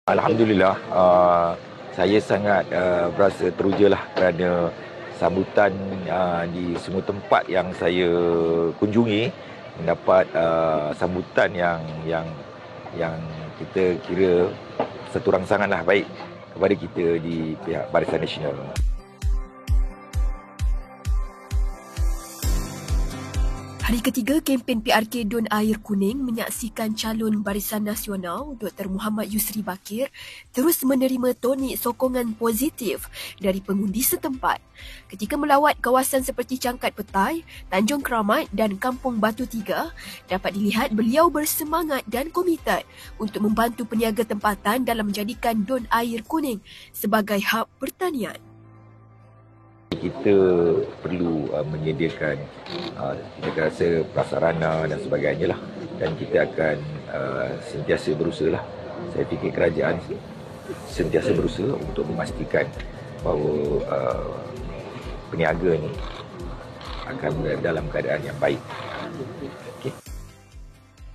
Alhamdulillah, saya sangat berasa teruja lah kerana sambutan di semua tempat yang saya kunjungi mendapat sambutan yang kita kira satu rangsanganlah baik kepada kita di pihak Barisan Nasional. Hari ketiga kempen PRK Don Air Kuning menyaksikan calon Barisan Nasional Dr. Muhammad Yusri Bakir terus menerima tonik sokongan positif dari pengundi setempat. Ketika melawat kawasan seperti Cangkat Petai, Tanjung Keramat dan Kampung Batu Tiga, dapat dilihat beliau bersemangat dan komited untuk membantu peniaga tempatan dalam menjadikan Don Air Kuning sebagai hub pertanian. Kita perlu menyediakan kita rasa prasarana dan sebagainya lah, dan kita akan sentiasa berusaha lah. Saya fikir kerajaan sentiasa berusaha untuk memastikan bahawa peniaga ni akan berada dalam keadaan yang baik. Okay.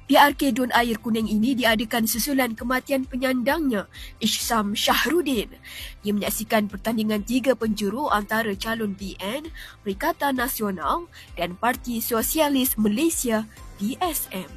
PRK Don Air Kuning ini diadakan susulan kematian penyandangnya, Ihsam Syahrudin. Ia menyaksikan pertandingan 3 penjuru antara calon PN, Perikatan Nasional dan Parti Sosialis Malaysia, PSM.